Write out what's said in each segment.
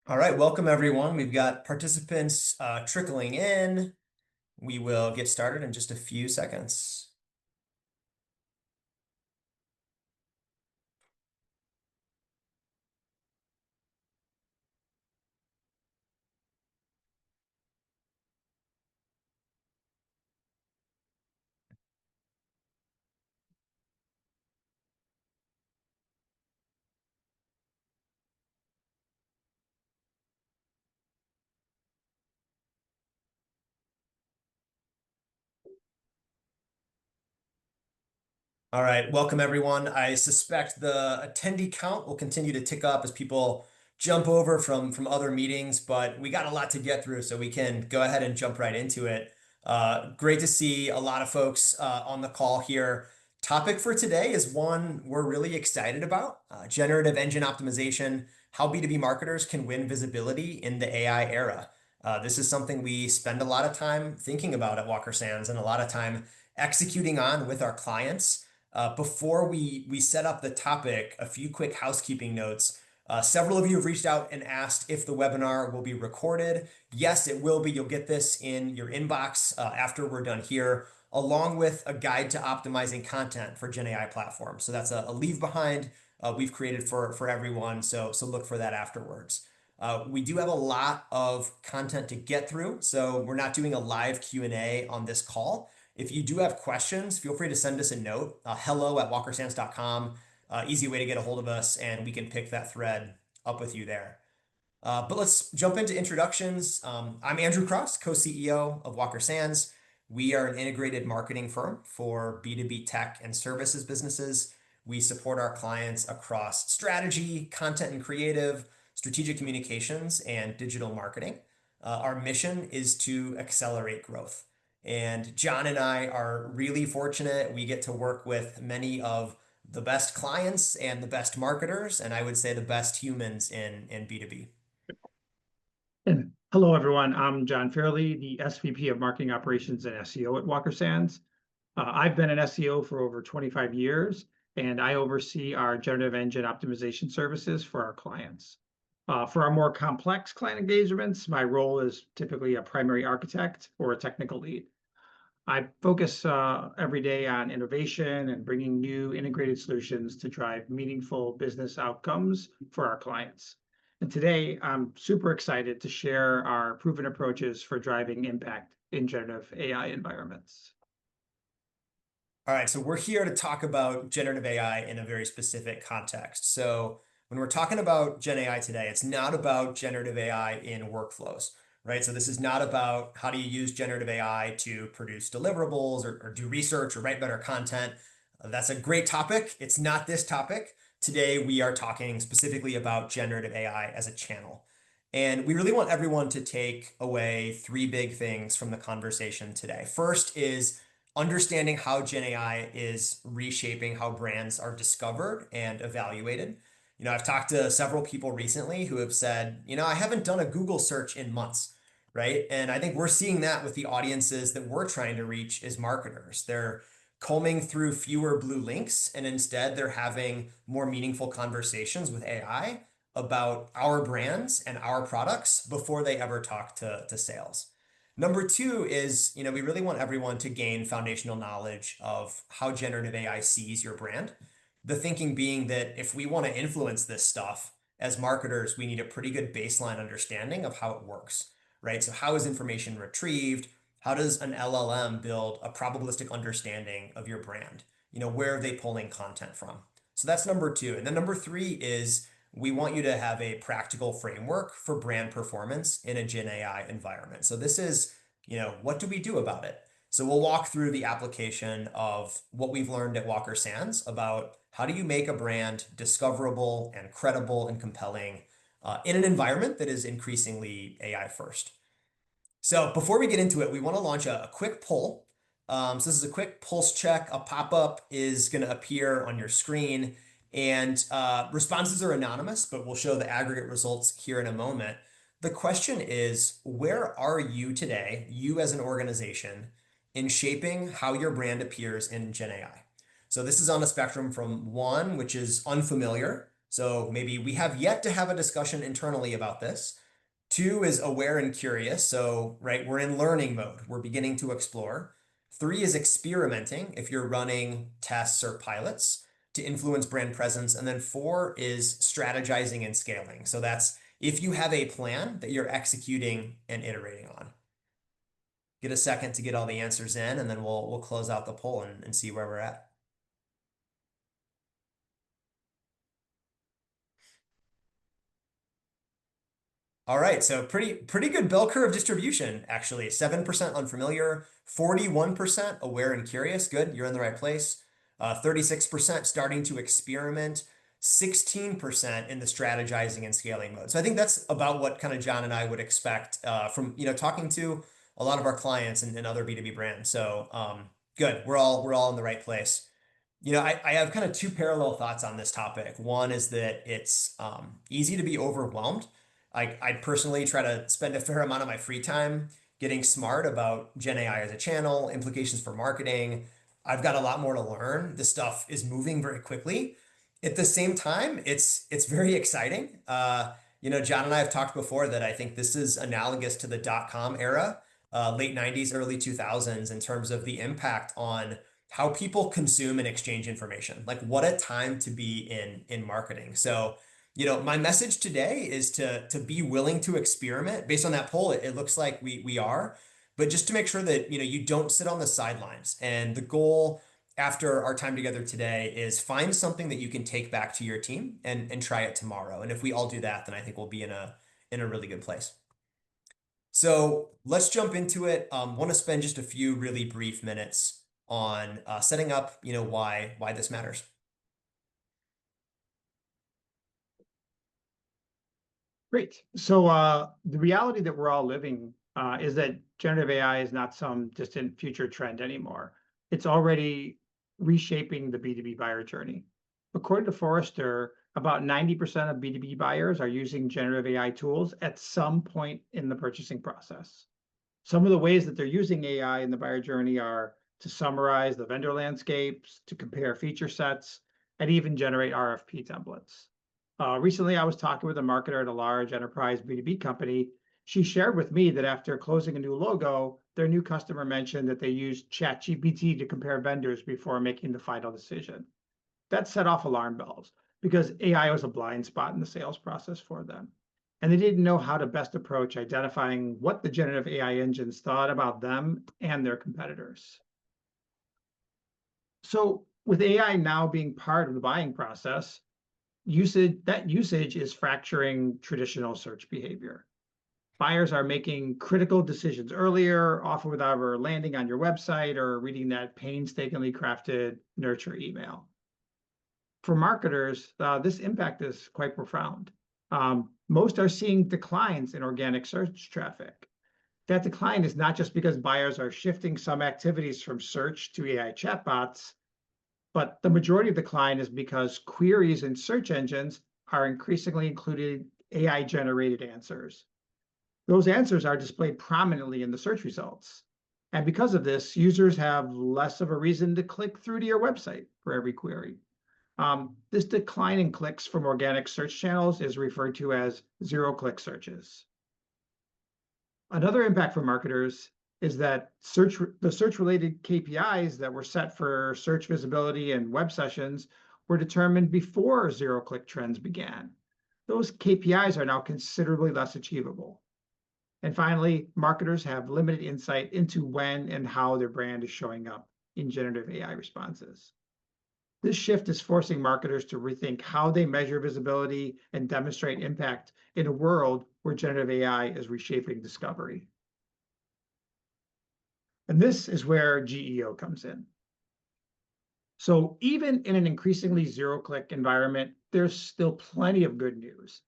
All right, welcome everyone. We've got participants trickling in. We will get started in just a few seconds. All right, welcome everyone. I suspect the attendee count will continue to tick up as people jump over from other meetings, but we got a lot to get through, so we can go ahead and jump right into it. Great to see a lot of folks on the call here. Topic for today is one we're really excited about, generative engine optimization, how B2B marketers can win visibility in the AI era. This is something we spend a lot of time thinking about at Walker Sands and a lot of time executing on with our clients. Before we set up the topic, a few quick housekeeping notes. Several of you have reached out and asked if the webinar will be recorded. Yes, it will be. You'll get this in your inbox after we're done here, along with a guide to optimizing content for GenAI platforms. So that's a leave behind we've created for everyone. So look for that afterwards. We do have a lot of content to get through, so we're not doing a live Q&A on this call. If you do have questions, feel free to send us a note, hello@walkersands.com. Easy way to get a hold of us, and we can pick that thread up with you there. But let's jump into introductions. I'm Andrew Cross, co-CEO of Walker Sands. We are an integrated marketing firm for B2B tech and services businesses. We support our clients across strategy, content and creative, strategic communications, and digital marketing. Our mission is to accelerate growth. And John and I are really fortunate. We get to work with many of the best clients and the best marketers, and I would say the best humans in B2B. And hello, everyone. I'm John Fairley, the SVP of Marketing Operations and SEO at Walker Sands. I've been an SEO for over 25 years, and I oversee our generative engine optimization services for our clients. For our more complex client engagements, my role is typically a primary architect or a technical lead. I focus every day on innovation and bringing new integrated solutions to drive meaningful business outcomes for our clients. And today, I'm super excited to share our proven approaches for driving impact in generative AI environments. All right, so we're here to talk about generative AI in a very specific context. So when we're talking about Gen AI today, it's not about generative AI in workflows, right? So this is not about how do you use generative AI to produce deliverables or do research or write better content. That's a great topic. It's not this topic. Today, we are talking specifically about generative AI as a channel. And we really want everyone to take away three big things from the conversation today. First is understanding how Gen AI is reshaping how brands are discovered and evaluated. I've talked to several people recently who have said, I haven't done a Google search in months, right? And I think we're seeing that with the audiences that we're trying to reach as marketers. They're combing through fewer blue links, and instead they're having more meaningful conversations with AI about our brands and our products before they ever talk to sales. Number two is, we really want everyone to gain foundational knowledge of how generative AI sees your brand. The thinking being that if we want to influence this stuff as marketers, we need a pretty good baseline understanding of how it works, right? So how is information retrieved? How does an LLM build a probabilistic understanding of your brand? Where are they pulling content from? So that's number two. And then number three is we want you to have a practical framework for brand performance in a Gen AI environment. So this is, what do we do about it? So we'll walk through the application of what we've learned at Walker Sands about how do you make a brand discoverable and credible and compelling in an environment that is increasingly AI first. So before we get into it, we want to launch a quick poll. So this is a quick pulse check. A pop-up is going to appear on your screen. And responses are anonymous, but we'll show the aggregate results here in a moment. The question is, where are you today, you as an organization, in shaping how your brand appears in Gen AI? So this is on a spectrum from 1, which is unfamiliar, So maybe we have yet to have a discussion internally about this. 2 is aware and curious. So, right, we're in learning mode. We're beginning to explore. 3 is experimenting if you're running tests or pilots to influence brand presence. And then 4 is strategizing and scaling. So that's if you have a plan that you're executing and iterating on. Get a second to get all the answers in, and then we'll close out the poll and see where we're at. All right, so pretty good bell curve distribution, actually. 7% unfamiliar, 41% aware and curious. Good, you're in the right place. 36% starting to experiment, 16% in the strategizing and scaling mode. So I think that's about what kind of John and I would expect from talking to a lot of our clients and other B2B brands. So good, we're all in the right place. I have kind of 2 parallel thoughts on this topic. One is that it's easy to be overwhelmed. I personally try to spend a fair amount of my free time getting smart about Gen AI as a channel, implications for marketing. I've got a lot more to learn. This stuff is moving very quickly. At the same time, it's very exciting. John and I have talked before that I think this is analogous to the dot-com era, late 90s, early 2000s, in terms of the impact on how people consume and exchange information. Like what a time to be in marketing. So, my message today is to be willing to experiment. Based on that poll, it looks like we are, but just to make sure that you don't sit on the sidelines. And the goal after our time together today is find something that you can take back to your team and try it tomorrow. And if we all do that, then I think we'll be in a really good place. So let's jump into it. Want to spend just a few really brief minutes on setting up, why this matters. Great. So the reality that we're all living is that generative AI is not some distant future trend anymore. It's already reshaping the B2B buyer journey. According to Forrester, about 90% of B2B buyers are using generative AI tools at some point in the purchasing process. Some of the ways that they're using AI in the buyer journey are to summarize the vendor landscapes, to compare feature sets, and even generate RFP templates. Recently, I was talking with a marketer at a large enterprise B2B company. She shared with me that after closing a new logo, their new customer mentioned that they used ChatGPT to compare vendors before making the final decision. That set off alarm bells because AI was a blind spot in the sales process for them. And they didn't know how to best approach identifying what the generative AI engines thought about them and their competitors. So with AI now being part of the buying process, usage is fracturing traditional search behavior. Buyers are making critical decisions earlier, often without ever landing on your website or reading that painstakingly crafted nurture email. For marketers, this impact is quite profound. Most are seeing declines in organic search traffic. That decline is not just because buyers are shifting some activities from search to AI chatbots, but the majority of the decline is because queries in search engines are increasingly including AI-generated answers. Those answers are displayed prominently in the search results. And because of this, users have less of a reason to click through to your website for every query. This decline in clicks from organic search channels is referred to as zero-click searches. Another impact for marketers is that the search-related KPIs that were set for search visibility and web sessions were determined before zero-click trends began. Those KPIs are now considerably less achievable. And finally, marketers have limited insight into when and how their brand is showing up in generative AI responses. This shift is forcing marketers to rethink how they measure visibility and demonstrate impact in a world where generative AI is reshaping discovery. And this is where GEO comes in. So even in an increasingly zero-click environment, there's still plenty of good news.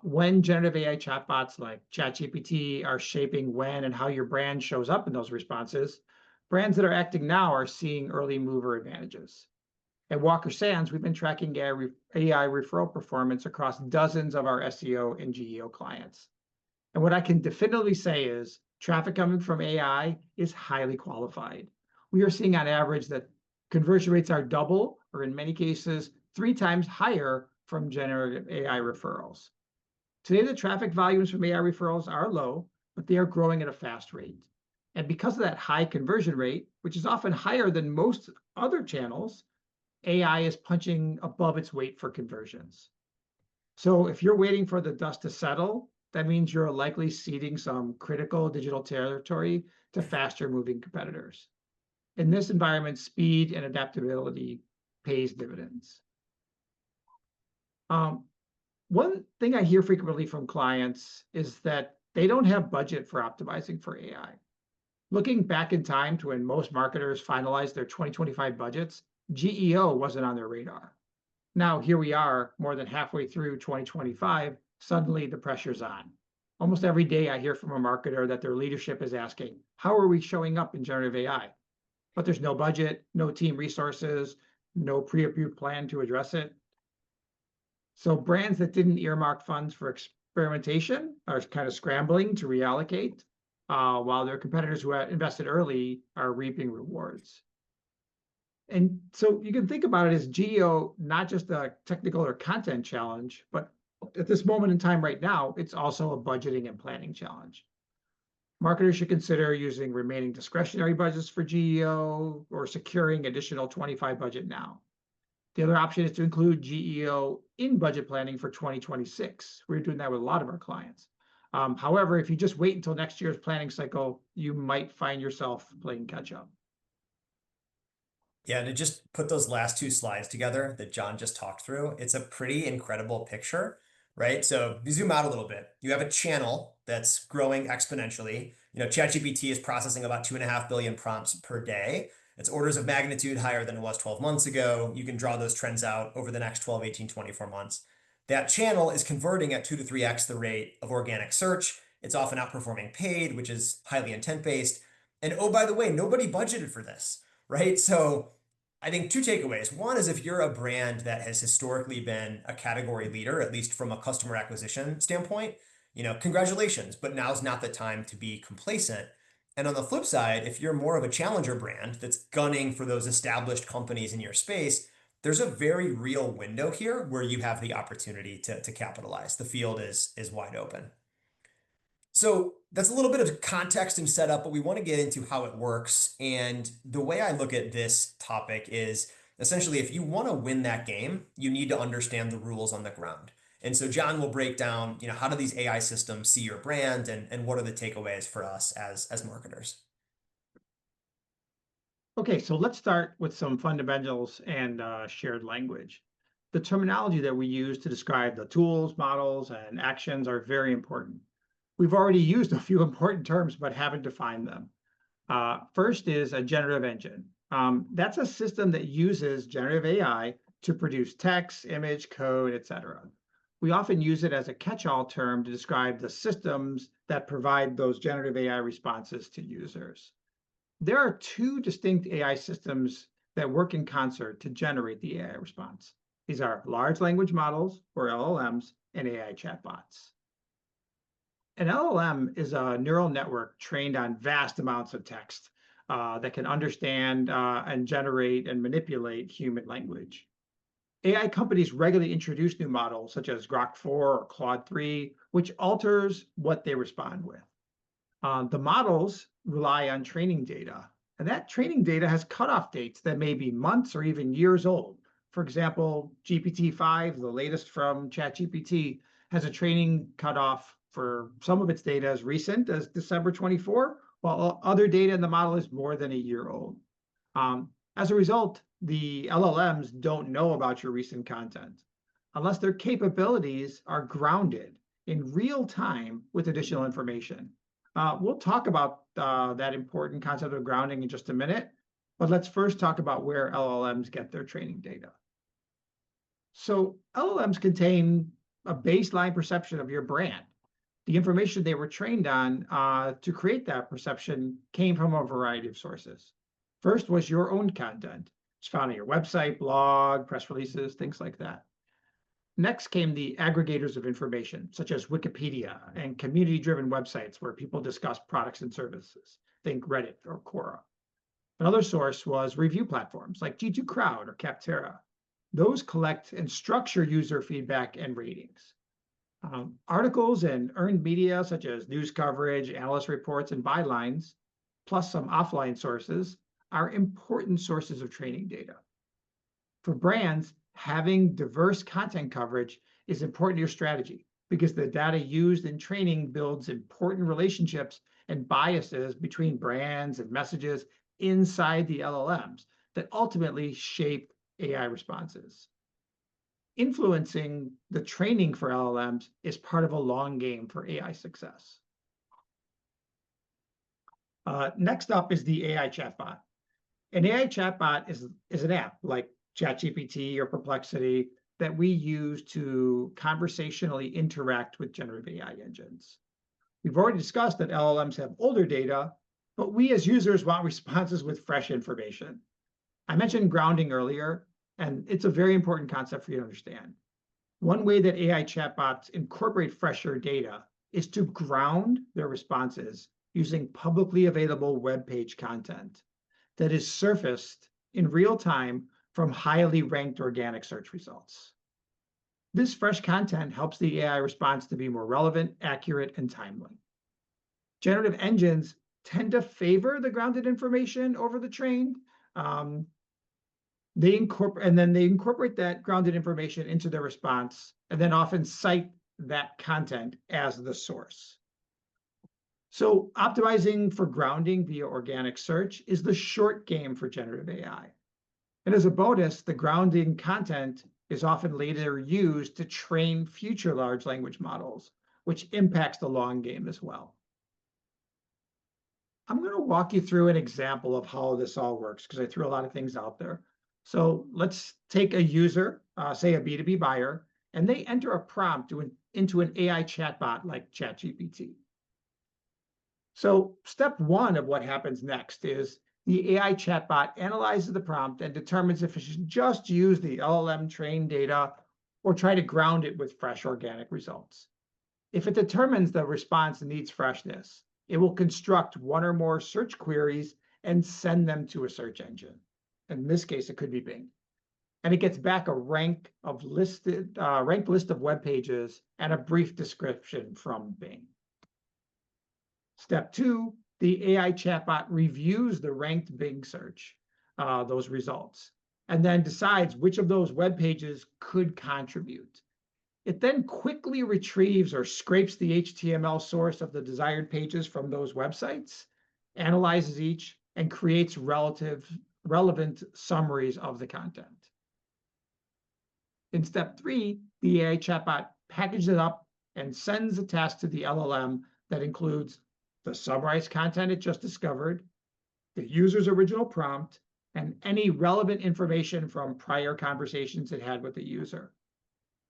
When generative AI chatbots like ChatGPT are shaping when and how your brand shows up in those responses, brands that are acting now are seeing early mover advantages. At Walker Sands, we've been tracking AI referral performance across dozens of our SEO and GEO clients. And what I can definitively say is traffic coming from AI is highly qualified. We are seeing on average that conversion rates are double, or in many cases, 3 times higher from generative AI referrals. Today, the traffic volumes from AI referrals are low, but they are growing at a fast rate. And because of that high conversion rate, which is often higher than most other channels, AI is punching above its weight for conversions. So if you're waiting for the dust to settle, that means you're likely ceding some critical digital territory to faster moving competitors. In this environment, speed and adaptability pays dividends. One thing I hear frequently from clients is that they don't have budget for optimizing for AI. Looking back in time to when most marketers finalized their 2025 budgets, GEO wasn't on their radar. Now, here we are, more than halfway through 2025, suddenly the pressure's on. Almost every day I hear from a marketer that their leadership is asking, how are we showing up in generative AI? But there's no budget, no team resources, no pre-approved plan to address it. So brands that didn't earmark funds for experimentation are kind of scrambling to reallocate, while their competitors who had invested early are reaping rewards. And so you can think about it as GEO, not just a technical or content challenge, but at this moment in time right now, it's also a budgeting and planning challenge. Marketers should consider using remaining discretionary budgets for GEO or securing additional 25 budget now. The other option is to include GEO in budget planning for 2026. We're doing that with a lot of our clients. However, if you just wait until next year's planning cycle, you might find yourself playing catch up. Yeah, to just put those last two slides together that John just talked through, it's a pretty incredible picture, right? So if you zoom out a little bit, you have a channel that's growing exponentially. ChatGPT is processing about 2.5 billion prompts per day. It's orders of magnitude higher than it was 12 months ago. You can draw those trends out over the next 12, 18, 24 months. That channel is converting at 2 to 3x the rate of organic search. It's often outperforming paid, which is highly intent-based. And oh, by the way, nobody budgeted for this, right? So I think two takeaways. One is if you're a brand that has historically been a category leader, at least from a customer acquisition standpoint, congratulations, but now's not the time to be complacent. And on the flip side, if you're more of a challenger brand that's gunning for those established companies in your space, there's a very real window here where you have the opportunity to capitalize. The field is wide open. So that's a little bit of context and setup, but we want to get into how it works. And the way I look at this topic is essentially if you want to win that game, you need to understand the rules on the ground. And so John will break down, how do these AI systems see your brand and what are the takeaways for us as marketers? Okay, so let's start with some fundamentals and shared language. The terminology that we use to describe the tools, models, and actions are very important. We've already used a few important terms, but haven't defined them. First is a generative engine. That's a system that uses generative AI to produce text, image, code, etc. We often use it as a catch-all term to describe the systems that provide those generative AI responses to users. There are two distinct AI systems that work in concert to generate the AI response. These are large language models, or LLMs, and AI chatbots. An LLM is a neural network trained on vast amounts of text that can understand and generate and manipulate human language. AI companies regularly introduce new models such as Grok 4 or Claude 3, which alters what they respond with. The models rely on training data, and that training data has cutoff dates that may be months or even years old. For example, GPT-5, the latest from ChatGPT, has a training cutoff for some of its data as recent as December 24, while other data in the model is more than a year old. As a result, the LLMs don't know about your recent content unless their capabilities are grounded in real time with additional information. We'll talk about that important concept of grounding in just a minute, but let's first talk about where LLMs get their training data. So LLMs contain a baseline perception of your brand. The information they were trained on to create that perception came from a variety of sources. First was your own content. It's found on your website, blog, press releases, things like that. Next came the aggregators of information, such as Wikipedia and community-driven websites where people discuss products and services. Think Reddit or Quora. Another source was review platforms like G2 Crowd or Capterra. those collect and structure user feedback and ratings. Articles and earned media, such as news coverage, analyst reports, and bylines, plus some offline sources, are important sources of training data. For brands, having diverse content coverage is important to your strategy because the data used in training builds important relationships and biases between brands and messages inside the LLMs that ultimately shape AI responses. Influencing the training for LLMs is part of a long game for AI success. Next up is the AI chatbot. An AI chatbot is an app like ChatGPT or Perplexity that we use to conversationally interact with generative AI engines. We've already discussed that LLMs have older data, but we as users want responses with fresh information. I mentioned grounding earlier, and it's a very important concept for you to understand. One way that AI chatbots incorporate fresher data is to ground their responses using publicly available web page content that is surfaced in real time from highly ranked organic search results. This fresh content helps the AI response to be more relevant, accurate, and timely. Generative engines tend to favor the grounded information over the trained. They incorporate that grounded information into their response and then often cite that content as the source. So optimizing for grounding via organic search is the short game for generative AI. And as a bonus, the grounding content is often later used to train future large language models, which impacts the long game as well. I'm going to walk you through an example of how this all works because I threw a lot of things out there. So let's take a user, say a B2B buyer, and they enter a prompt into an AI chatbot like ChatGPT. So step one of what happens next is the AI chatbot analyzes the prompt and determines if it should just use the LLM trained data or try to ground it with fresh organic results. If it determines the response needs freshness, it will construct one or more search queries and send them to a search engine. In this case, it could be Bing. And it gets back a ranked list of web pages and a brief description from Bing. Step two, the AI chatbot reviews the ranked Bing search, those results, and then decides which of those web pages could contribute. It then quickly retrieves or scrapes the HTML source of the desired pages from those websites, analyzes each, and creates relevant summaries of the content. In step three, the AI chatbot packages it up and sends a task to the LLM that includes the summarized content it just discovered, the user's original prompt, and any relevant information from prior conversations it had with the user.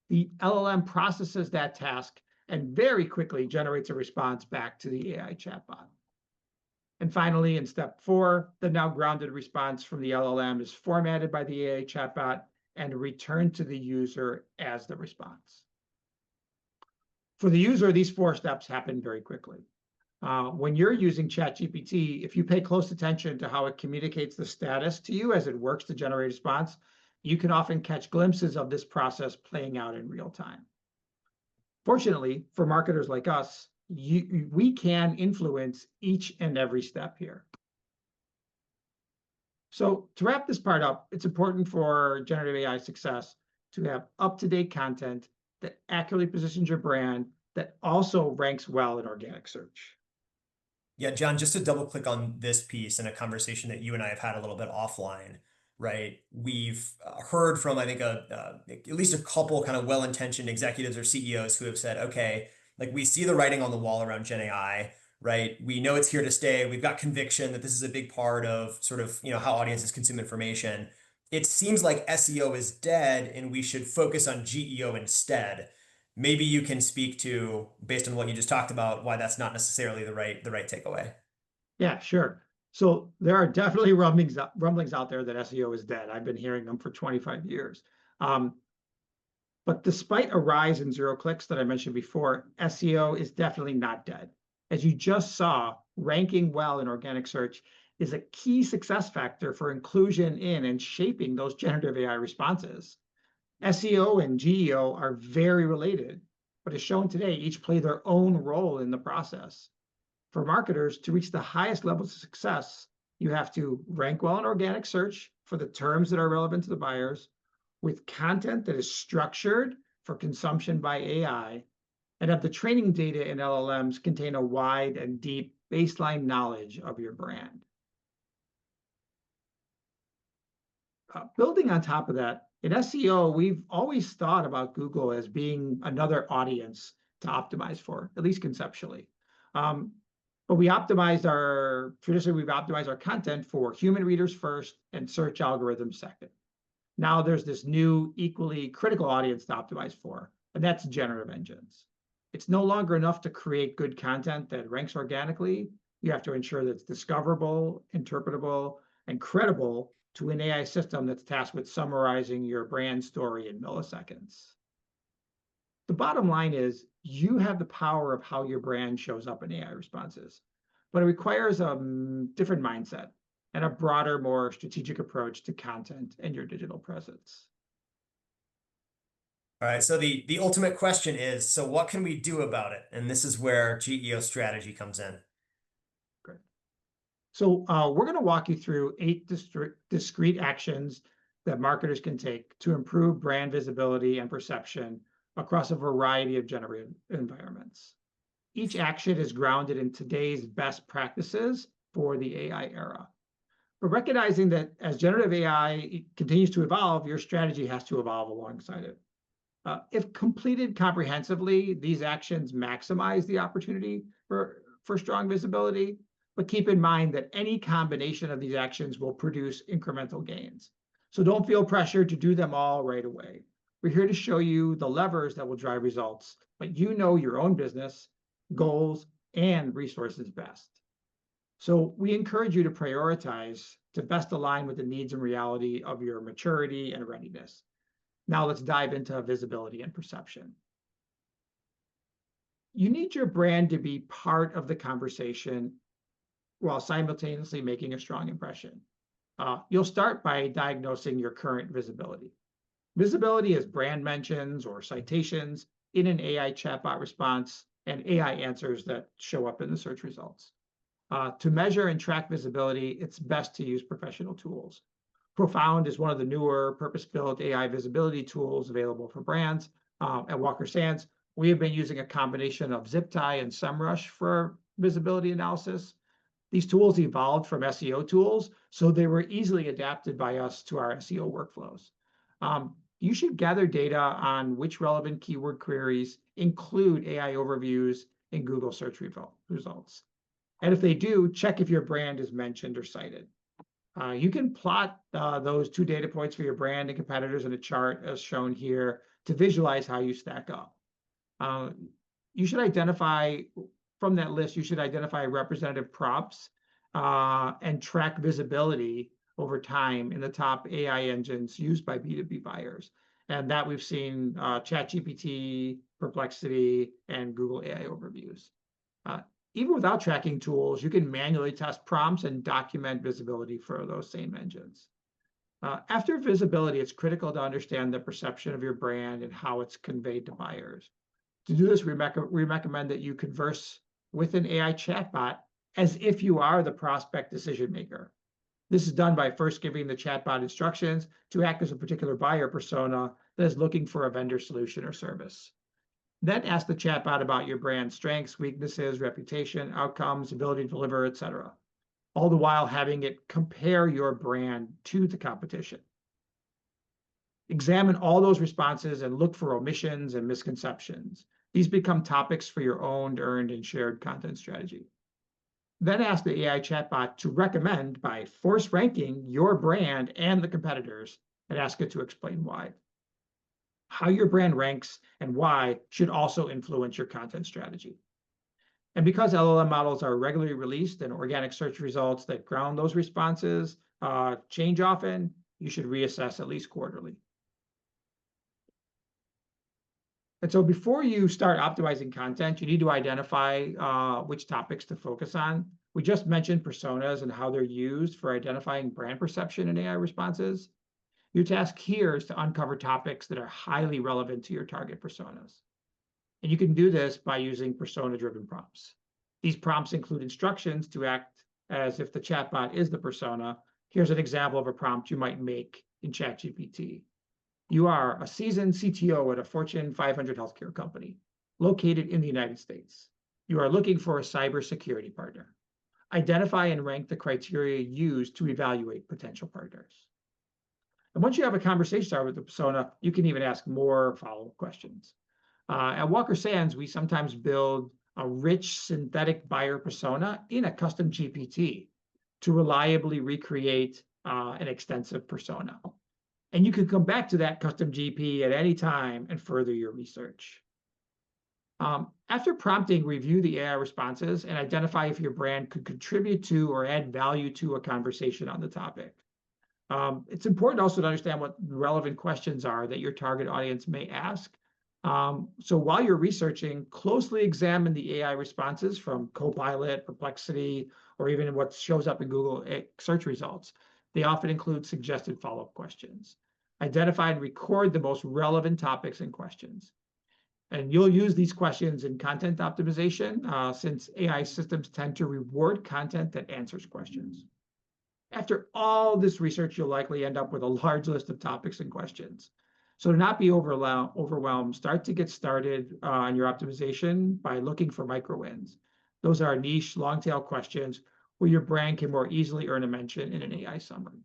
The LLM processes that task and very quickly generates a response back to the AI chatbot. And finally, in step four, the now grounded response from the LLM is formatted by the AI chatbot and returned to the user as the response. For the user, these four steps happen very quickly. When you're using ChatGPT, if you pay close attention to how it communicates the status to you as it works to generate a response, you can often catch glimpses of this process playing out in real time. Fortunately, for marketers like us, we can influence each and every step here. So to wrap this part up, it's important for generative AI success to have up-to-date content that accurately positions your brand that also ranks well in organic search. Yeah, John, just to double click on this piece in a conversation that you and I have had a little bit offline, right? We've heard from, I think, at least a couple kind of well-intentioned executives or CEOs who have said, okay, like we see the writing on the wall around Gen AI, right? We know it's here to stay. We've got conviction that this is a big part of sort of, how audiences consume information. It seems like SEO is dead and we should focus on GEO instead. Maybe you can speak to, based on what you just talked about, why that's not necessarily the right takeaway. Yeah, sure. So there are definitely rumblings out there that SEO is dead. I've been hearing them for 25 years. But despite a rise in zero clicks that I mentioned before, SEO is definitely not dead. As you just saw, ranking well in organic search is a key success factor for inclusion in and shaping those generative AI responses. SEO and GEO are very related, but as shown today, each play their own role in the process. For marketers to reach the highest levels of success, you have to rank well in organic search for the terms that are relevant to the buyers, with content that is structured for consumption by AI, and have the training data in LLMs contain a wide and deep baseline knowledge of your brand. Building on top of that, in SEO, we've always thought about Google as being another audience to optimize for, at least conceptually. But traditionally, we've optimized our content for human readers first and search algorithms second. Now there's this new, equally critical audience to optimize for, and that's generative engines. It's no longer enough to create good content that ranks organically. You have to ensure that it's discoverable, interpretable, and credible to an AI system that's tasked with summarizing your brand story in milliseconds. The bottom line is you have the power of how your brand shows up in AI responses, but it requires a different mindset and a broader, more strategic approach to content and your digital presence. All right, so the ultimate question is, so what can we do about it? And this is where GEO strategy comes in. Great. So we're going to walk you through 8 discrete actions that marketers can take to improve brand visibility and perception across a variety of generative environments. Each action is grounded in today's best practices for the AI era. But recognizing that as generative AI continues to evolve, your strategy has to evolve alongside it. If completed comprehensively, these actions maximize the opportunity for strong visibility, but keep in mind that any combination of these actions will produce incremental gains. So don't feel pressured to do them all right away. We're here to show you the levers that will drive results, but you know your own business, goals, and resources best. So we encourage you to prioritize to best align with the needs and reality of your maturity and readiness. Now let's dive into visibility and perception. You need your brand to be part of the conversation while simultaneously making a strong impression. You'll start by diagnosing your current visibility. Visibility is brand mentions or citations in an AI chatbot response and AI answers that show up in the search results. To measure and track visibility, it's best to use professional tools. Profound is one of the newer purpose-built AI visibility tools available for brands. At Walker Sands, we have been using a combination of ZipTie and SEMrush for visibility analysis. These tools evolved from SEO tools, so they were easily adapted by us to our SEO workflows. You should gather data on which relevant keyword queries include AI overviews in Google search results. And if they do, check if your brand is mentioned or cited. You can plot those 2 data points for your brand and competitors in a chart as shown here to visualize how you stack up. You should identify, from that list, you should identify representative prompts and track visibility over time in the top AI engines used by B2B buyers. And that we've seen ChatGPT, Perplexity, and Google AI overviews. Even without tracking tools, you can manually test prompts and document visibility for those same engines. After visibility, it's critical to understand the perception of your brand and how it's conveyed to buyers. To do this, we recommend that you converse with an AI chatbot as if you are the prospect decision maker. This is done by first giving the chatbot instructions to act as a particular buyer persona that is looking for a vendor solution or service. Then ask the chatbot about your brand's strengths, weaknesses, reputation, outcomes, ability to deliver, etc. All the while having it compare your brand to the competition. Examine all those responses and look for omissions and misconceptions. These become topics for your owned, earned, and shared content strategy. Then ask the AI chatbot to recommend by force ranking your brand and the competitors, and ask it to explain why. How your brand ranks and why should also influence your content strategy. And because LLM models are regularly released and organic search results that ground those responses change often, you should reassess at least quarterly. And so before you start optimizing content, you need to identify which topics to focus on. We just mentioned personas and how they're used for identifying brand perception in AI responses. Your task here is to uncover topics that are highly relevant to your target personas. And you can do this by using persona-driven prompts. These prompts include instructions to act as if the chatbot is the persona. Here's an example of a prompt you might make in ChatGPT. You are a seasoned CTO at a Fortune 500 healthcare company located in the United States. You are looking for a cybersecurity partner. Identify and rank the criteria used to evaluate potential partners. And once you have a conversation started with the persona, you can even ask more follow-up questions. At Walker Sands, we sometimes build a rich synthetic buyer persona in a custom GPT to reliably recreate an extensive persona. And you can come back to that custom GP at any time and further your research. After prompting, review the AI responses and identify if your brand could contribute to or add value to a conversation on the topic. It's important also to understand what relevant questions are that your target audience may ask. So while you're researching, closely examine the AI responses from Copilot, Perplexity, or even what shows up in Google search results. They often include suggested follow-up questions. Identify and record the most relevant topics and questions. And you'll use these questions in content optimization since AI systems tend to reward content that answers questions. After all this research, you'll likely end up with a large list of topics and questions. So to not be overwhelmed, start to get started on your optimization by looking for micro wins. Those are niche, long-tail questions where your brand can more easily earn a mention in an AI summary.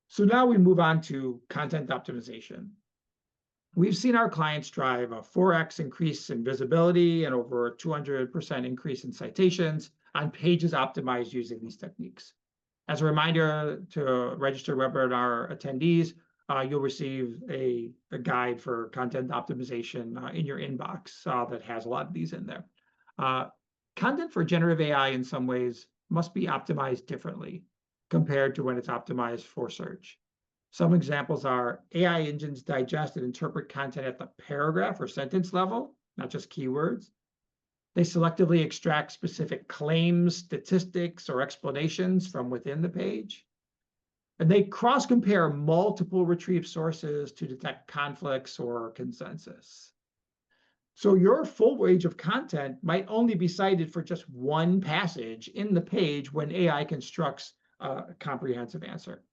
So now we move on to content optimization. We've seen our clients drive a 4x increase in visibility and over a 200% increase in citations on pages optimized using these techniques. As a reminder to registered webinar attendees, you'll receive a guide for content optimization in your inbox that has a lot of these in there. Content for generative AI in some ways must be optimized differently compared to when it's optimized for search. Some examples are AI engines digest and interpret content at the paragraph or sentence level, not just keywords. They selectively extract specific claims, statistics, or explanations from within the page. And they cross-compare multiple retrieved sources to detect conflicts or consensus. So your full range of content might only be cited for just one passage in the page when AI constructs a comprehensive answer.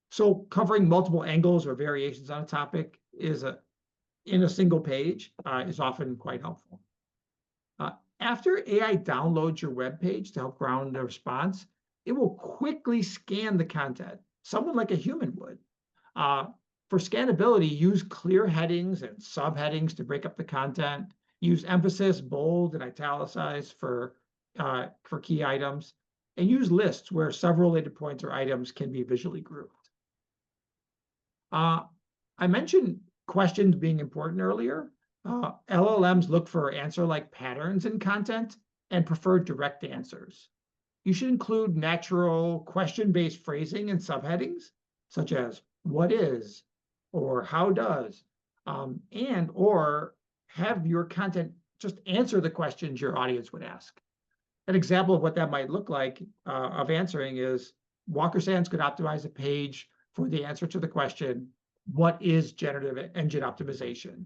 So covering multiple angles or variations on a topic in a single page is often quite helpful. After AI downloads your web page to help ground the response, it will quickly scan the content, someone like a human would. For scannability, use clear headings and subheadings to break up the content. Use emphasis, bold, and italicize for key items. And use lists where several related points or items can be visually grouped. I mentioned questions being important earlier. LLMs look for answer-like patterns in content and prefer direct answers. You should include natural question-based phrasing and subheadings, such as what is or how does, or have your content just answer the questions your audience would ask. An example of what that might look like of answering is Walker Sands could optimize a page for the answer to the question, what is generative engine optimization?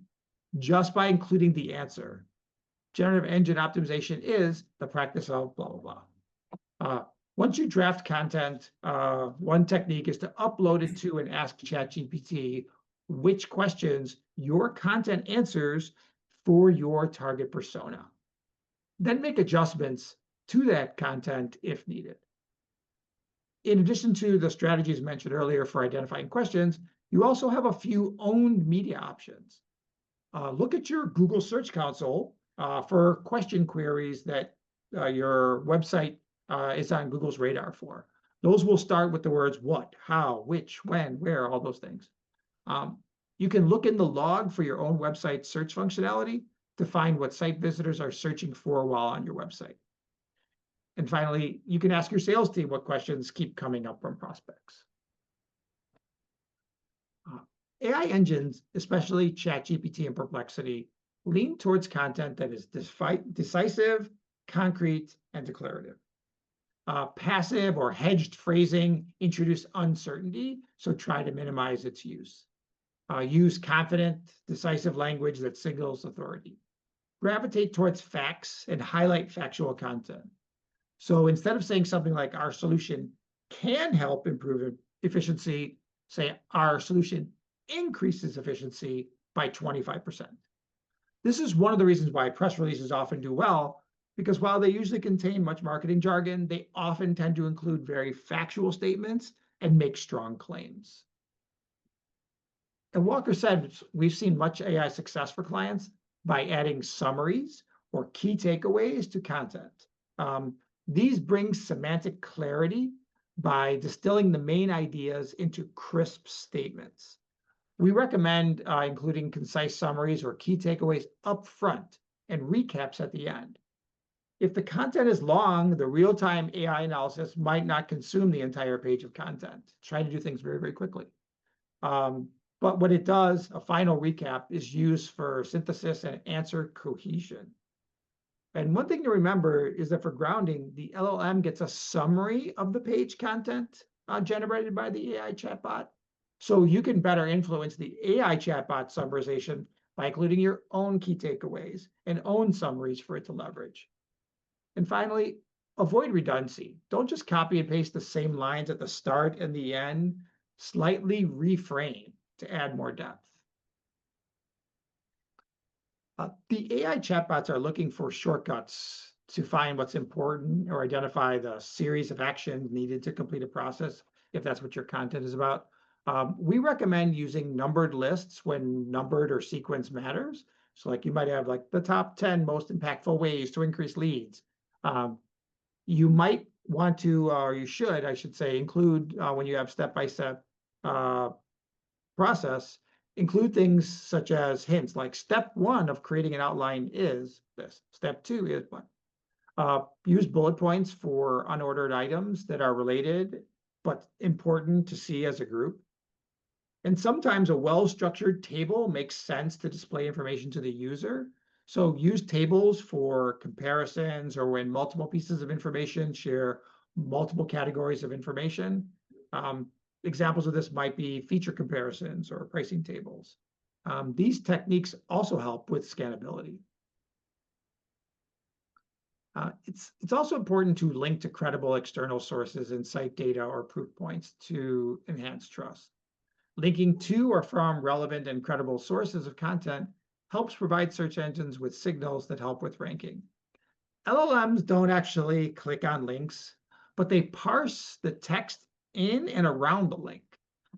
Just by including the answer. Generative engine optimization is the practice of blah, blah, blah. Once you draft content, one technique is to upload it to and ask ChatGPT which questions your content answers for your target persona. Then make adjustments to that content if needed. In addition to the strategies mentioned earlier for identifying questions, you also have a few owned media options. Look at your Google Search Console for question queries that your website is on Google's radar for. Those will start with the words what, how, which, when, where, all those things. You can look in the log for your own website search functionality to find what site visitors are searching for while on your website. And finally, you can ask your sales team what questions keep coming up from prospects. AI engines, especially ChatGPT and Perplexity, lean towards content that is decisive, concrete, and declarative. Passive or hedged phrasing introduce uncertainty, so try to minimize its use. Use confident, decisive language that signals authority. Gravitate towards facts and highlight factual content. So instead of saying something like our solution can help improve efficiency, say our solution increases efficiency by 25%. This is one of the reasons why press releases often do well, because while they usually contain much marketing jargon, they often tend to include very factual statements and make strong claims. And Walker said, we've seen much AI success for clients by adding summaries or key takeaways to content. These bring semantic clarity by distilling the main ideas into crisp statements. We recommend including concise summaries or key takeaways up front and recaps at the end. If the content is long, the real-time AI analysis might not consume the entire page of content. Try to do things very, very quickly. But what it does, a final recap, is used for synthesis and answer cohesion. And one thing to remember is that for grounding, the LLM gets a summary of the page content generated by the AI chatbot. So you can better influence the AI chatbot summarization by including your own key takeaways and own summaries for it to leverage. And finally, avoid redundancy. Don't just copy and paste the same lines at the start and the end. Slightly reframe to add more depth. The AI chatbots are looking for shortcuts to find what's important or identify the series of actions needed to complete a process, if that's what your content is about. We recommend using numbered lists when numbered or sequence matters. So like you might have like the top 10 most impactful ways to increase leads. You might want to, or you should, I should say, include when you have step-by-step process, include things such as hints like step 1 of creating an outline is this, step 2 is what. Use bullet points for unordered items that are related but important to see as a group. And sometimes a well-structured table makes sense to display information to the user. So use tables for comparisons or when multiple pieces of information share multiple categories of information. Examples of this might be feature comparisons or pricing tables. These techniques also help with scalability. It's also important to link to credible external sources and cite data or proof points to enhance trust. Linking to or from relevant and credible sources of content helps provide search engines with signals that help with ranking. LLMs don't actually click on links, but they parse the text in and around the link.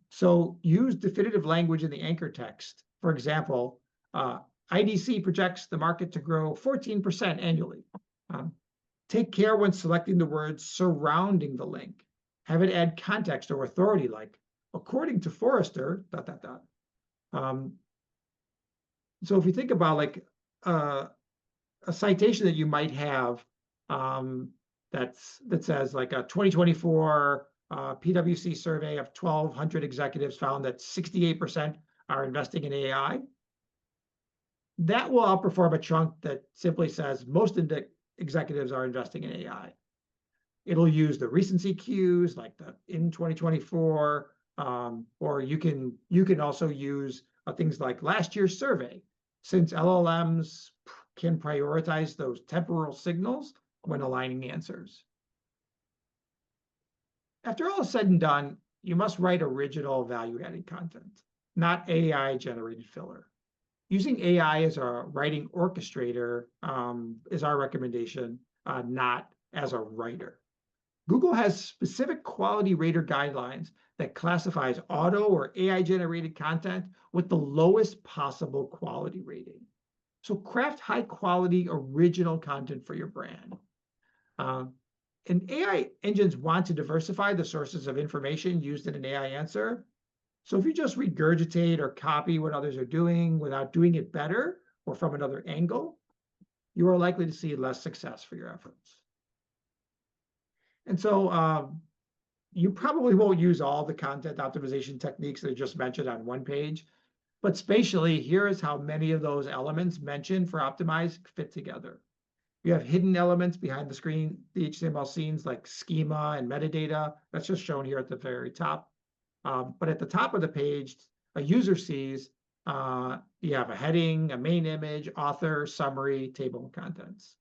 So use definitive language in the anchor text. For example, IDC projects the market to grow 14% annually. Take care when selecting the words surrounding the link. Have it add context or authority like, according to Forrester, ... So if you think about like a citation that you might have that says like a 2024 PwC survey of 1,200 executives found that 68% are investing in AI, that will outperform a chunk that simply says most executives are investing in AI. It'll use the recency cues like the in 2024, or you can also use things like last year's survey, since LLMs can prioritize those temporal signals when aligning answers. After all is said and done, you must write original value-added content, not AI-generated filler. Using AI as a writing orchestrator is our recommendation, not as a writer. Google has specific quality rater guidelines that classifies auto or AI-generated content with the lowest possible quality rating. So craft high-quality original content for your brand. And AI engines want to diversify the sources of information used in an AI answer. So if you just regurgitate or copy what others are doing without doing it better or from another angle, you are likely to see less success for your efforts. And so you probably won't use all the content optimization techniques that I just mentioned on one page, but spatially, here is how many of those elements mentioned for optimize fit together. You have hidden elements behind the screen, the HTML scenes like schema and metadata. That's just shown here at the very top. But at the top of the page, a user sees you have a heading, a main image, author, summary, table of contents,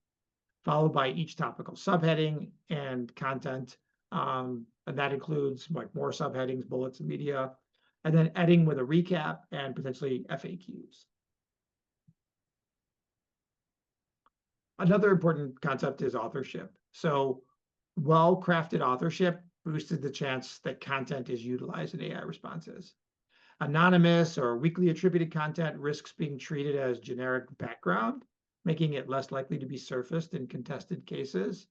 followed by each topical subheading and content. And that includes like more subheadings, bullets, and media, and then editing with a recap and potentially FAQs. Another important concept is authorship. So well-crafted authorship boosted the chance that content is utilized in AI responses. Anonymous or weakly attributed content risks being treated as generic background, making it less likely to be surfaced in contested cases.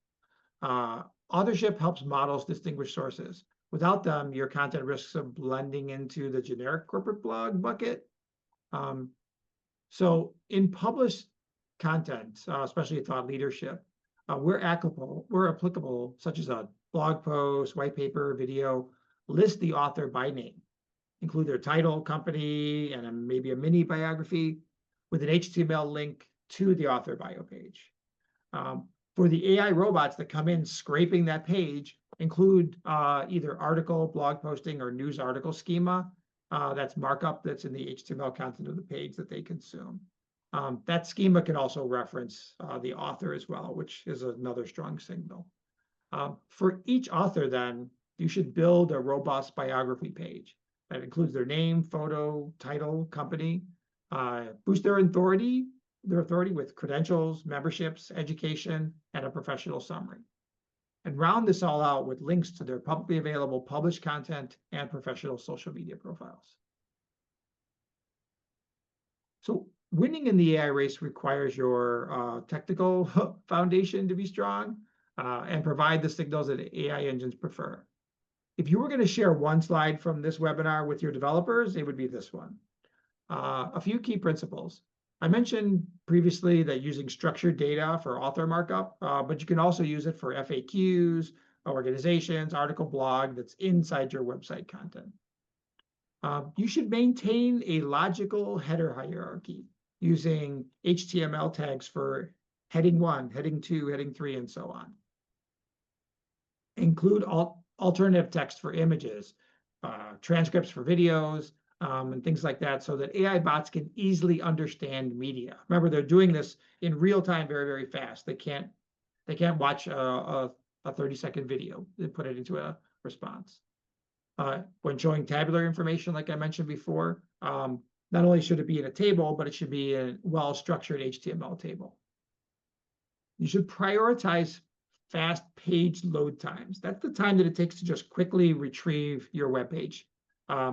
Authorship helps models distinguish sources. Without them, your content risks of blending into the generic corporate blog bucket. Um, so in published content, especially thought leadership, we're applicable, such as a blog post, white paper, video, list the author by name, include their title, company, and maybe a mini biography with an HTML link to the author bio page. For the AI robots that come in scraping that page, include either article, blog posting, or news article schema. That's markup that's in the HTML content of the page that they consume. That schema can also reference the author as well, which is another strong signal. For each author, then, you should build a robust biography page that includes their name, photo, title, company, boost their authority with credentials, memberships, education, and a professional summary. And round this all out with links to their publicly available published content and professional social media profiles. So winning in the AI race requires your technical foundation to be strong and provide the signals that AI engines prefer. If you were going to share one slide from this webinar with your developers, it would be this one. A few key principles. I mentioned previously that using structured data for author markup, but you can also use it for FAQs, organizations, article blog that's inside your website content. You should maintain a logical header hierarchy using HTML tags for heading 1, heading 2, heading 3, and so on. Include alternative text for images, transcripts for videos, and things like that, so that AI bots can easily understand media. Remember, they're doing this in real time, very, very fast. They can't watch a 30-second video and put it into a response. When showing tabular information, like I mentioned before, not only should it be in a table, but it should be a well-structured HTML table. You should prioritize fast page load times. That's the time that it takes to just quickly retrieve your web page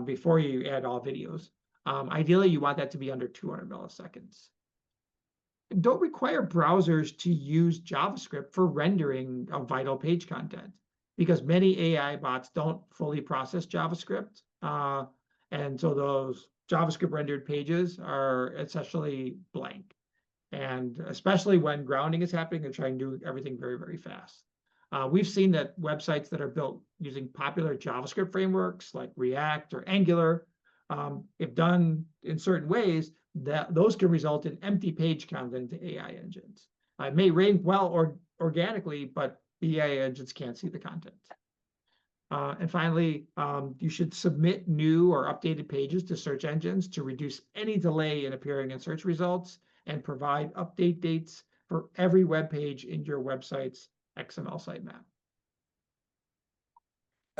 before you add all videos. Ideally, you want that to be under 200 milliseconds. Don't require browsers to use JavaScript for rendering of vital page content, because many AI bots don't fully process JavaScript. And so those JavaScript rendered pages are essentially blank. And especially when grounding is happening, they're trying to do everything very, very fast. We've seen that websites that are built using popular JavaScript frameworks like React or Angular, if done in certain ways, that those can result in empty page content to AI engines. It may rank well or organically, but the AI engines can't see the content. And finally, you should submit new or updated pages to search engines to reduce any delay in appearing in search results, and provide update dates for every web page in your website's XML sitemap.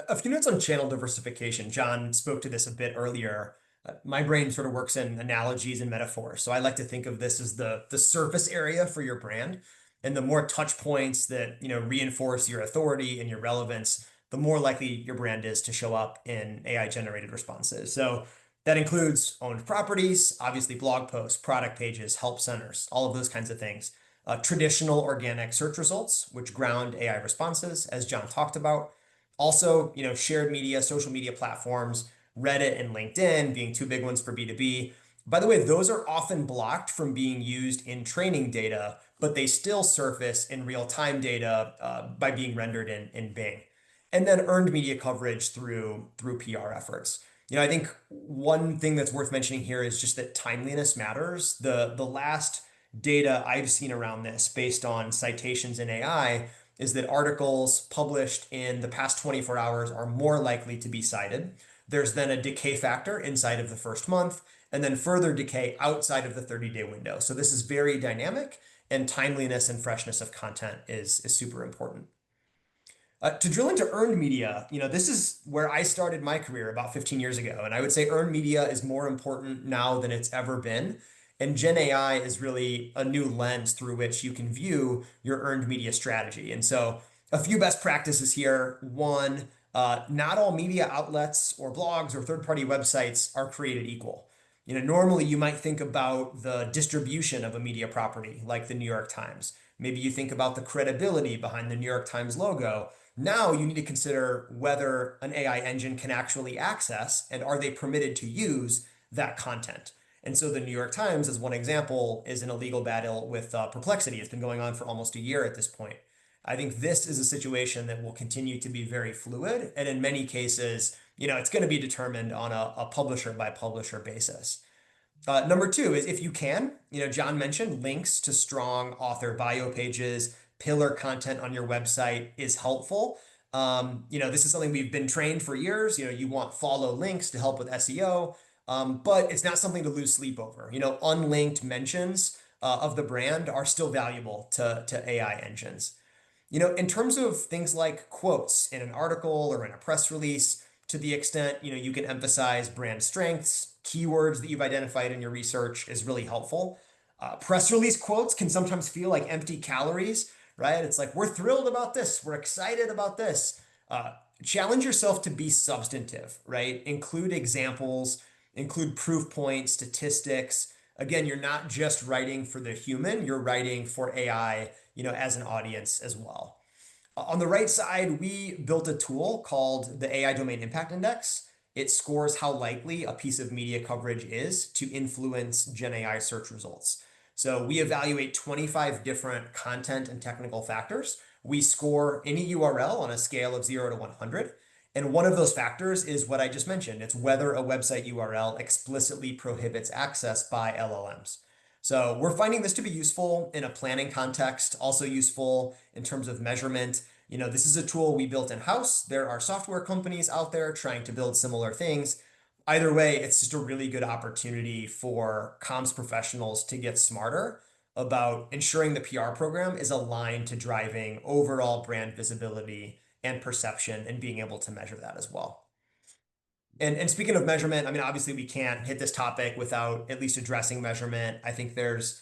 A few notes on channel diversification. John spoke to this a bit earlier. My brain sort of works in analogies and metaphors. So I like to think of this as the surface area for your brand. And the more touch points that reinforce your authority and your relevance, the more likely your brand is to show up in AI generated responses. So that includes owned properties, obviously blog posts, product pages, help centers, all of those kinds of things. Traditional organic search results, which ground AI responses, as John talked about. Also, shared media, social media platforms, Reddit and LinkedIn being two big ones for B2B. By the way, those are often blocked from being used in training data, but they still surface in real-time data by being rendered in Bing. And then earned media coverage through PR efforts. I think one thing that's worth mentioning here is just that timeliness matters. The last data I've seen around this based on citations in AI is that articles published in the past 24 hours are more likely to be cited. There's then a decay factor inside of the first month, and then further decay outside of the 30-day window. So this is very dynamic, and timeliness and freshness of content is super important. To drill into earned media, this is where I started my career about 15 years ago. And I would say earned media is more important now than it's ever been. And Gen AI is really a new lens through which you can view your earned media strategy. And so a few best practices here. One, not all media outlets or blogs or third-party websites are created equal. Normally you might think about the distribution of a media property, like the New York Times. Maybe you think about the credibility behind the New York Times logo. Now you need to consider whether an AI engine can actually access and are they permitted to use that content. And so the New York Times, as one example, is in a legal battle with Perplexity. It's been going on for almost a year at this point. I think this is a situation that will continue to be very fluid. And in many cases, it's going to be determined on a publisher by publisher basis. Number two is if you can, John mentioned links to strong author bio pages, pillar content on your website is helpful. This is something we've been trained for years. You want follow links to help with SEO, but it's not something to lose sleep over. Unlinked mentions of the brand are still valuable to AI engines. In terms of things like quotes in an article or in a press release, to the extent, you can emphasize brand strengths, keywords that you've identified in your research is really helpful. Press release quotes can sometimes feel like empty calories, right? It's like, we're thrilled about this. We're excited about this. Challenge yourself to be substantive, right? Include examples, include proof points, statistics. Again, you're not just writing for the human, you're writing for AI, as an audience as well. On the right side, we built a tool called the AI Domain Impact Index. It scores how likely a piece of media coverage is to influence Gen AI search results. So we evaluate 25 different content and technical factors. We score any URL on a scale of 0 to 100. And one of those factors is what I just mentioned. It's whether a website URL explicitly prohibits access by LLMs. So we're finding this to be useful in a planning context, also useful in terms of measurement. This is a tool we built in-house. There are software companies out there trying to build similar things. Either way, it's just a really good opportunity for comms professionals to get smarter about ensuring the PR program is aligned to driving overall brand visibility and perception and being able to measure that as well. And speaking of measurement, I mean, obviously we can't hit this topic without at least addressing measurement. I think there's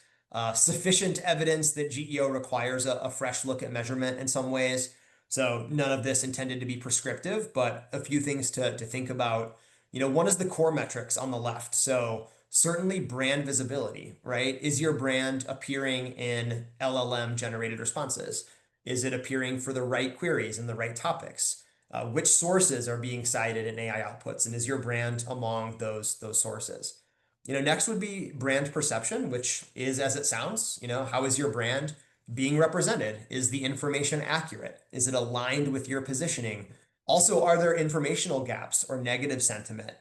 sufficient evidence that GEO requires a fresh look at measurement in some ways. So none of this intended to be prescriptive, but a few things to think about. One is the core metrics on the left. So certainly brand visibility, right? Is your brand appearing in LLM generated responses? Is it appearing for the right queries and the right topics? Which sources are being cited in AI outputs, and is your brand among those sources? Next would be brand perception, which is as it sounds. How is your brand being represented? Is the information accurate? Is it aligned with your positioning? Also, are there informational gaps or negative sentiment?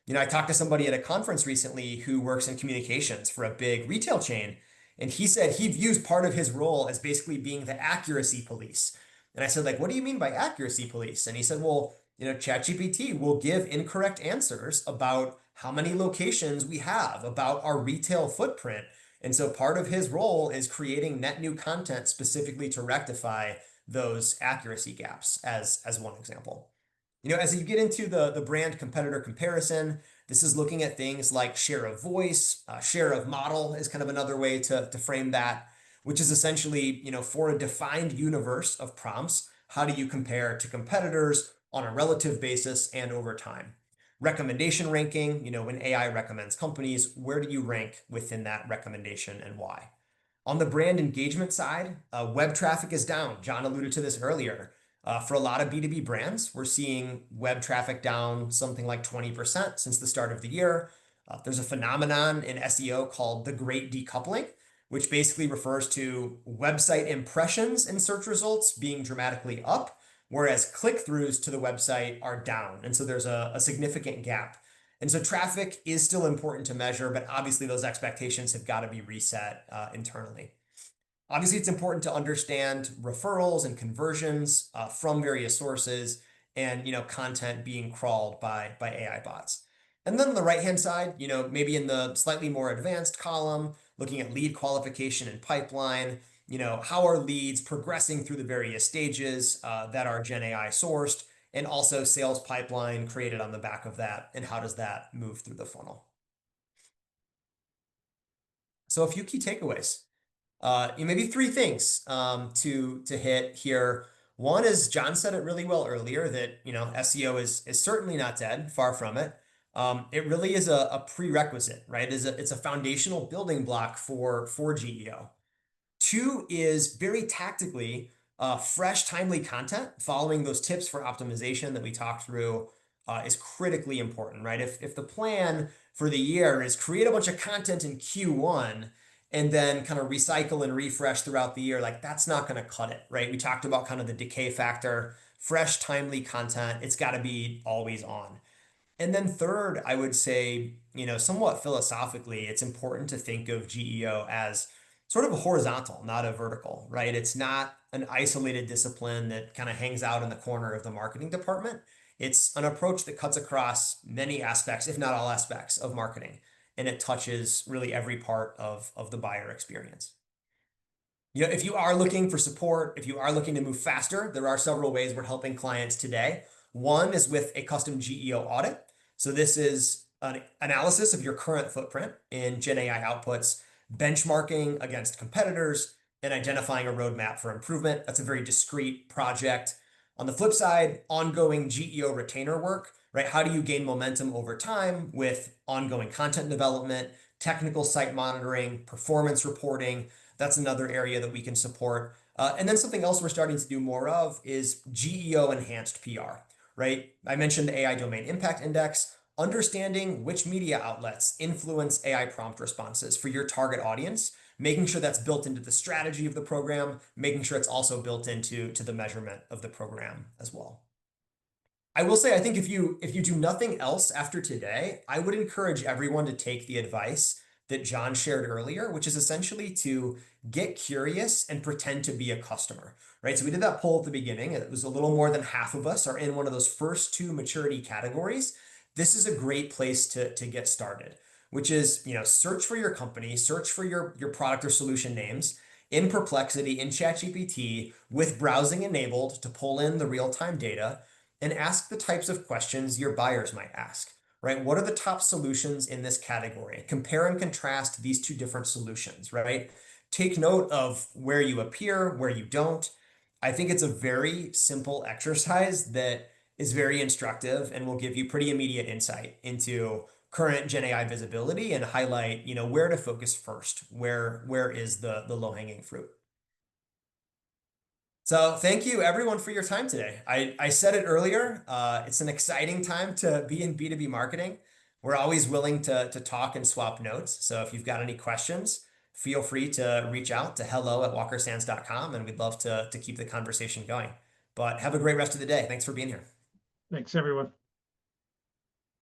I talked to somebody at a conference recently who works in communications for a big retail chain, and he said he views part of his role as basically being the accuracy police. And I said, like, what do you mean by accuracy police? And he said, well, ChatGPT will give incorrect answers about how many locations we have, about our retail footprint. And so part of his role is creating net new content specifically to rectify those accuracy gaps as one example. As you get into the brand competitor comparison, this is looking at things like share of voice, share of model is kind of another way to frame that, which is essentially, for a defined universe of prompts, how do you compare to competitors on a relative basis and over time? Recommendation ranking, when AI recommends companies, where do you rank within that recommendation and why? On the brand engagement side, web traffic is down. John alluded to this earlier. For a lot of B2B brands, we're seeing web traffic down something like 20% since the start of the year. There's a phenomenon in SEO called the great decoupling, which basically refers to website impressions in search results being dramatically up, whereas click-throughs to the website are down. And so there's a significant gap. And so traffic is still important to measure, but obviously those expectations have got to be reset internally. Obviously, it's important to understand referrals and conversions from various sources and content being crawled by AI bots. And then on the right-hand side, maybe in the slightly more advanced column, looking at lead qualification and pipeline, how are leads progressing through the various stages that are Gen AI sourced, and also sales pipeline created on the back of that, and how does that move through the funnel? So a few key takeaways. Maybe three things to hit here. One is John said it really well earlier that SEO is certainly not dead, far from it. It really is a prerequisite, right? It's a foundational building block for GEO. Two is very tactically fresh, timely content following those tips for optimization that we talked through is critically important, right? If the plan for the year is create a bunch of content in Q1 and then kind of recycle and refresh throughout the year, like that's not going to cut it, right? We talked about kind of the decay factor, fresh, timely content. It's got to be always on. And then third, I would say, somewhat philosophically, it's important to think of GEO as sort of a horizontal, not a vertical, right? It's not an isolated discipline that kind of hangs out in the corner of the marketing department. It's an approach that cuts across many aspects, if not all aspects of marketing, and it touches really every part of the buyer experience. If you are looking for support, if you are looking to move faster, there are several ways we're helping clients today. One is with a custom GEO audit. So this is an analysis of your current footprint in GenAI outputs, benchmarking against competitors, and identifying a roadmap for improvement. That's a very discrete project. On the flip side, ongoing GEO retainer work, right? How do you gain momentum over time with ongoing content development, technical site monitoring, performance reporting? That's another area that we can support. And then something else we're starting to do more of is GEO enhanced PR, right? I mentioned the AI Domain Impact Index, understanding which media outlets influence AI prompt responses for your target audience, making sure that's built into the strategy of the program, making sure it's also built into the measurement of the program as well. I will say, I think if you do nothing else after today, I would encourage everyone to take the advice that John shared earlier, which is essentially to get curious and pretend to be a customer, right? So we did that poll at the beginning. It was a little more than half of us are in one of those first two maturity categories. This is a great place to get started, which is, search for your company, search for your product or solution names in Perplexity, in ChatGPT, with browsing enabled to pull in the real-time data and ask the types of questions your buyers might ask, right? What are the top solutions in this category? Compare and contrast these two different solutions, right? Take note of where you appear, where you don't. I think it's a very simple exercise that is very instructive and will give you pretty immediate insight into current Gen AI visibility and highlight, where to focus first, where is the low-hanging fruit. So thank you everyone for your time today. I said it earlier, it's an exciting time to be in B2B marketing. We're always willing to talk and swap notes. So if you've got any questions, feel free to reach out to hello@walkersands.com and we'd love to keep the conversation going. But have a great rest of the day. Thanks for being here. Thanks, everyone.